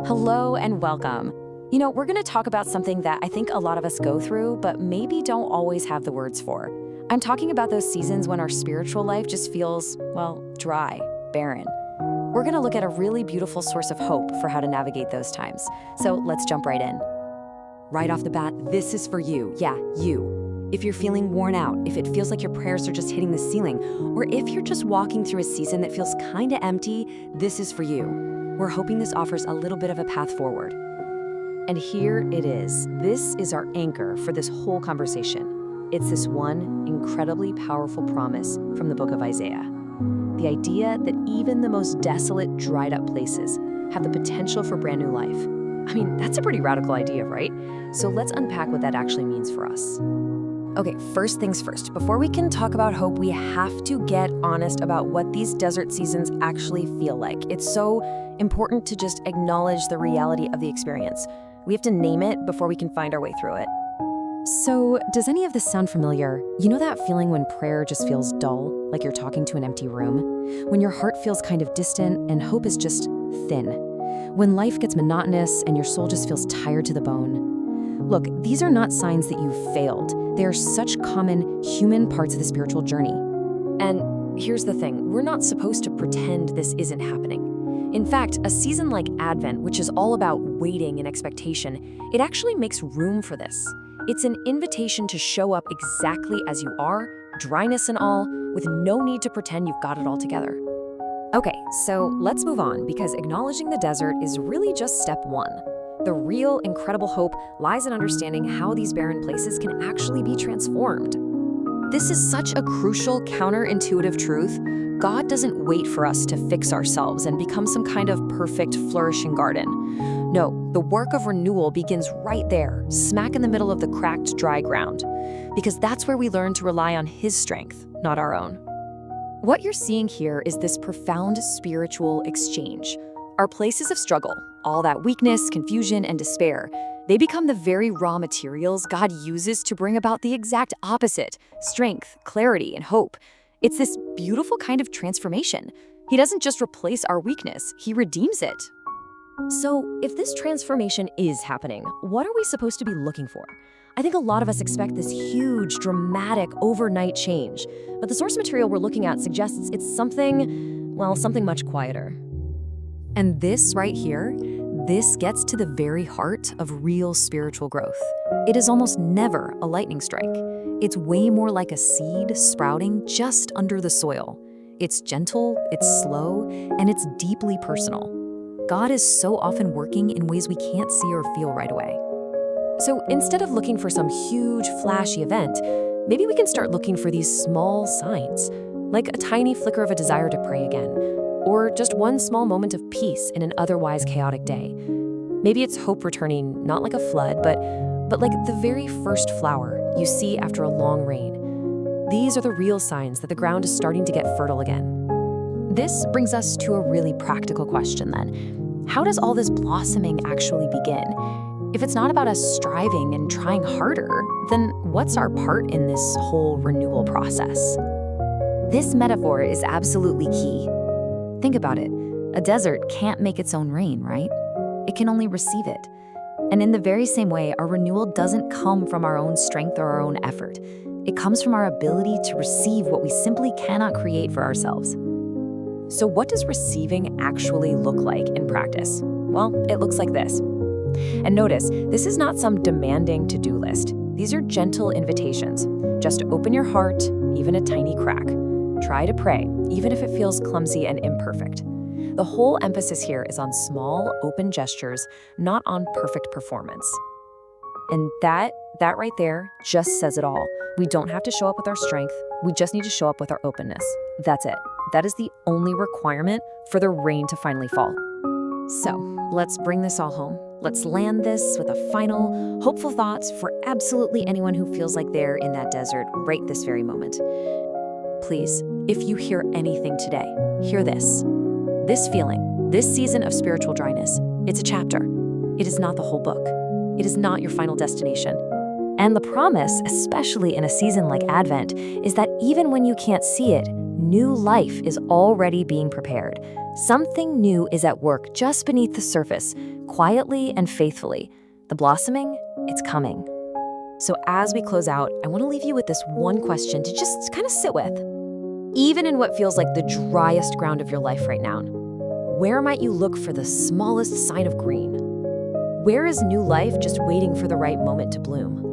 Hello and welcome. We're going to talk about something that I think a lot of us go through, but maybe don't always have the words for. I'm talking about those seasons when our spiritual life just feels, well, dry, barren. We're going to look at a really beautiful source of hope for how to navigate those times. So let's jump right in. Right off the bat, this is for you. Yeah, you. If you're feeling worn out, if it feels like your prayers are just hitting the ceiling, or if you're just walking through a season that feels kind of empty, this is for you. We're hoping this offers a little bit of a path forward. And here it is. This is our anchor for this whole conversation. It's this one incredibly powerful promise from the book of Isaiah. The idea that even the most desolate, dried up places have the potential for brand new life. I mean, that's a pretty radical idea, right? So let's unpack what that actually means for us. Okay, first things first. Before we can talk about hope, we have to get honest about what these desert seasons actually feel like. It's so important to just acknowledge the reality of the experience. We have to name it before we can find our way through it. So, does any of this sound familiar? You know that feeling when prayer just feels dull, like you're talking to an empty room? When your heart feels kind of distant and hope is just thin? When life gets monotonous and your soul just feels tired to the bone? Look, these are not signs that you've failed. They are such common human parts of the spiritual journey. And here's the thing, we're not supposed to pretend this isn't happening. In fact, a season like Advent, which is all about waiting and expectation, it actually makes room for this. It's an invitation to show up exactly as you are, dryness and all, with no need to pretend you've got it all together. Okay, so let's move on, because acknowledging the desert is really just step one. The real, incredible hope lies in understanding how these barren places can actually be transformed. This is such a crucial, counterintuitive truth. God doesn't wait for us to fix ourselves and become some kind of perfect, flourishing garden. No, the work of renewal begins right there, smack in the middle of the cracked, dry ground, because that's where we learn to rely on His strength, not our own. What you're seeing here is this profound spiritual exchange. Our places of struggle, all that weakness, confusion, and despair, they become the very raw materials God uses to bring about the exact opposite: strength, clarity, and hope. It's this beautiful kind of transformation. He doesn't just replace our weakness, He redeems it. So, if this transformation is happening, what are we supposed to be looking for? I think a lot of us expect this huge, dramatic, overnight change, but the source material we're looking at suggests it's something much quieter. And this right here, this gets to the very heart of real spiritual growth. It is almost never a lightning strike. It's way more like a seed sprouting just under the soil. It's gentle, it's slow, and it's deeply personal. God is so often working in ways we can't see or feel right away. So instead of looking for some huge, flashy event, maybe we can start looking for these small signs, like a tiny flicker of a desire to pray again, or just one small moment of peace in an otherwise chaotic day. Maybe it's hope returning, not like a flood, but like the very first flower you see after a long rain. These are the real signs that the ground is starting to get fertile again. This brings us to a really practical question then. How does all this blossoming actually begin? If it's not about us striving and trying harder, then what's our part in this whole renewal process? This metaphor is absolutely key. Think about it. A desert can't make its own rain, right? It can only receive it. And in the very same way, our renewal doesn't come from our own strength or our own effort. It comes from our ability to receive what we simply cannot create for ourselves. So what does receiving actually look like in practice? Well, it looks like this. And notice, this is not some demanding to-do list. These are gentle invitations. Just open your heart, even a tiny crack. Try to pray, even if it feels clumsy and imperfect. The whole emphasis here is on small, open gestures, not on perfect performance. And that right there just says it all. We don't have to show up with our strength. We just need to show up with our openness. That's it. That is the only requirement for the rain to finally fall. So, let's bring this all home. Let's land this with a final, hopeful thought for absolutely anyone who feels like they're in that desert right this very moment. Please, if you hear anything today, hear this. This feeling, this season of spiritual dryness, it's a chapter. It is not the whole book. It is not your final destination. And the promise, especially in a season like Advent, is that even when you can't see it, new life is already being prepared. Something new is at work just beneath the surface, quietly and faithfully. The blossoming, it's coming. So as we close out, I want to leave you with this one question to just kind of sit with. Even in what feels like the driest ground of your life right now, where might you look for the smallest sign of green? Where is new life just waiting for the right moment to bloom?